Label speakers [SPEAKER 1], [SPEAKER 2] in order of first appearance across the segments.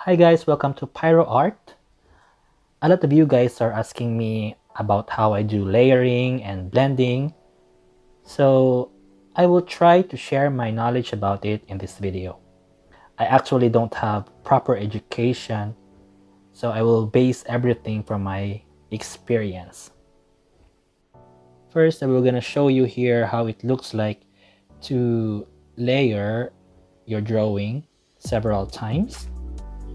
[SPEAKER 1] Hi guys, welcome to Pyro Art. A lot of you guys are asking me about how I do layering and blending. So I will try to share my knowledge about it in this video. I actually don't have proper education, so I will base everything from my experience. First, I will gonna show you here how it looks like to layer your drawing several times.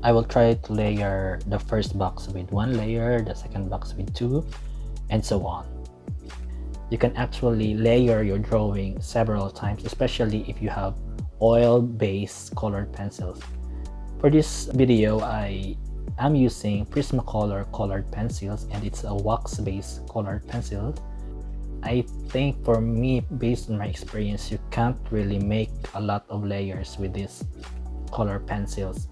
[SPEAKER 1] I will try to layer the first box with one layer, the second box with two, and so on. You can actually layer your drawing several times, especially if you have oil-based colored pencils. For this video, I am using Prismacolor colored pencils, and it's a wax-based colored pencil. I think for me, based on my experience, you can't really make a lot of layers with these color pencils.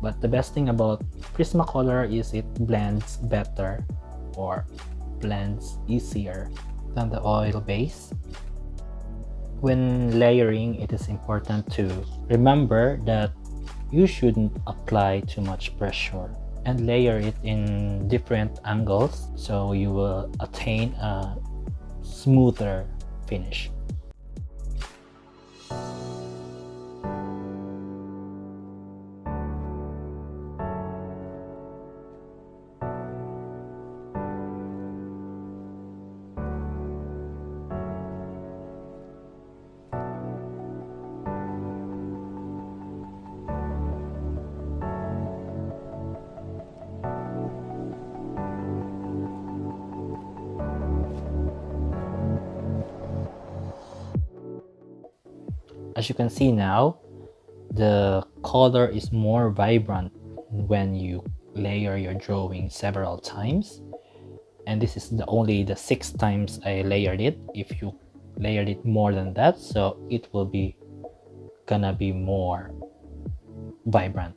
[SPEAKER 1] But the best thing about Prismacolor is it blends better or blends easier than the oil base. When layering, it is important to remember that you shouldn't apply too much pressure and layer it in different angles so you will attain a smoother finish. As you can see now, the color is more vibrant when you layer your drawing several times. And this is only the 6 times I layered it. If you layered it more than that, so it will be gonna be more vibrant.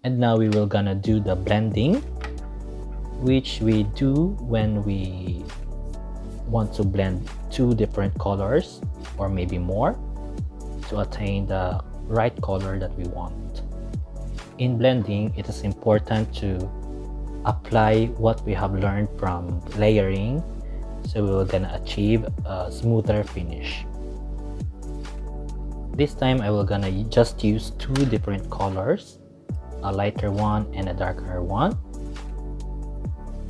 [SPEAKER 1] And now we will gonna do the blending, which we do when we want to blend 2 different colors or maybe more to attain the right color that we want. In blending, it is important to apply what we have learned from layering, so we will gonna achieve a smoother finish. This time I will gonna just use 2 different colors, a lighter one and a darker one.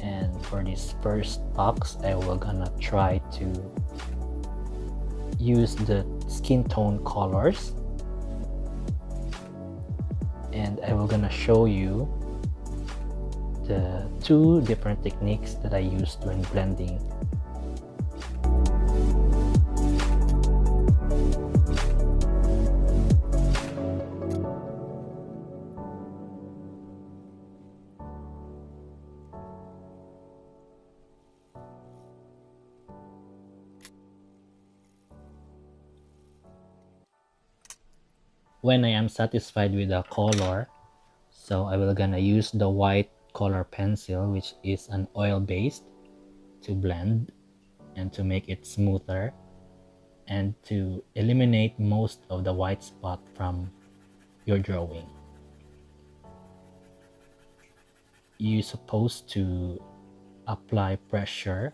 [SPEAKER 1] And for this first box, I will gonna try to use the skin tone colors, and I will gonna show you the 2 different techniques that I used when blending. When I am satisfied with the color, so I will gonna use the white color pencil, which is an oil based, to blend and to make it smoother and to eliminate most of the white spot from your drawing. You're supposed to apply pressure.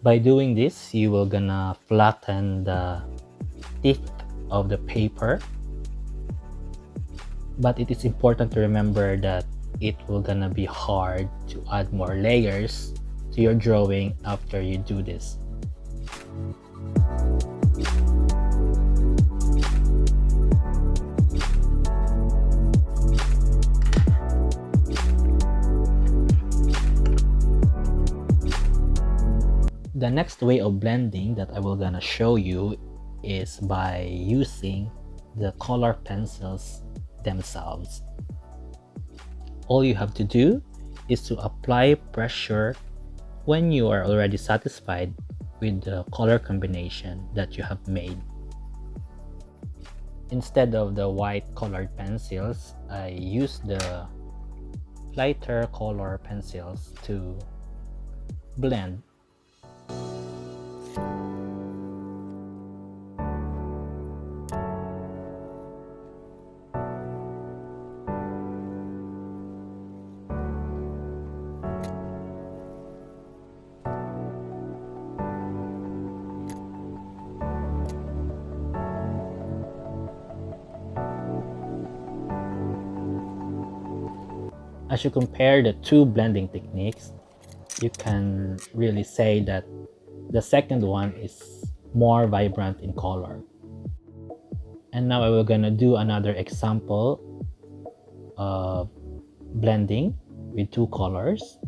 [SPEAKER 1] By doing this, you will gonna flatten the tip of the paper. But it is important to remember that it will gonna be hard to add more layers to your drawing after you do this. The next way of blending that I will gonna show you is by using the color pencils themselves. All you have to do is to apply pressure when you are already satisfied with the color combination that you have made. Instead of the white colored pencils, I use the lighter color pencils to blend. As you compare the two blending techniques, you can really say that the second one is more vibrant in color. And now we're gonna do another example of blending with two colors.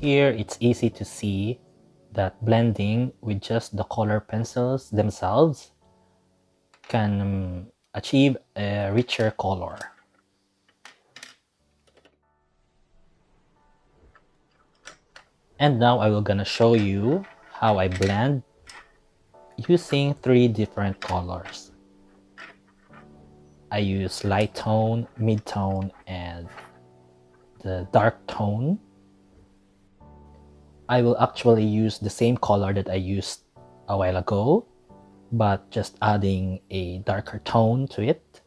[SPEAKER 1] Here, it's easy to see that blending with just the color pencils themselves can achieve a richer color. And now I will gonna show you how I blend using 3 different colors. I use light tone, mid tone, and the dark tone. I will actually use the same color that I used a while ago, but just adding a darker tone to it.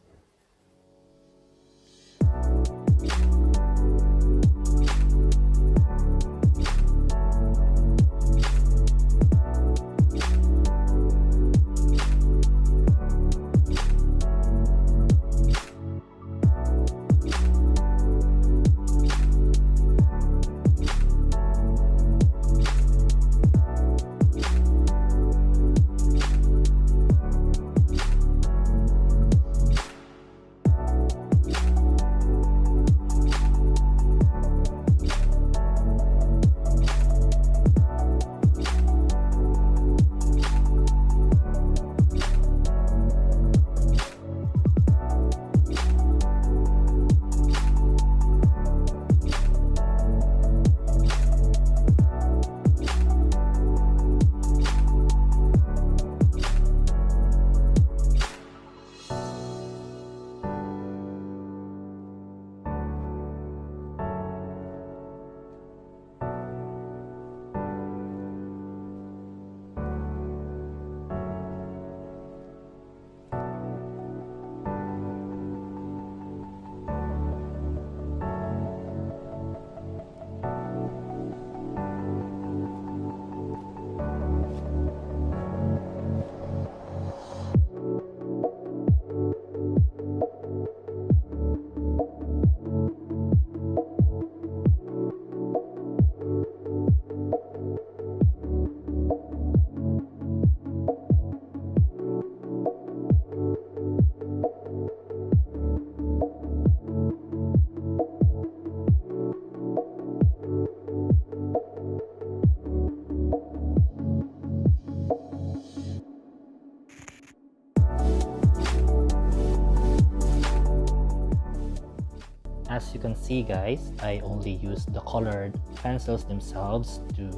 [SPEAKER 1] As you can see, guys, I only use the colored pencils themselves to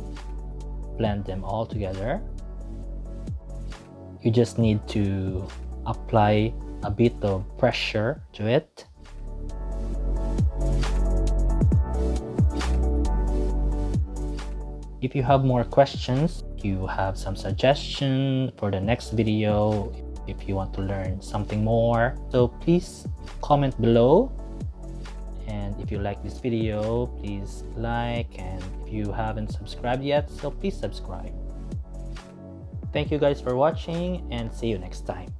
[SPEAKER 1] blend them all together. You just need to apply a bit of pressure to it. If you have more questions, you have some suggestion for the next video, if you want to learn something more, so please comment below. And if you like this video, please like, and if you haven't subscribed yet, so please subscribe. Thank you guys for watching, and see you next time.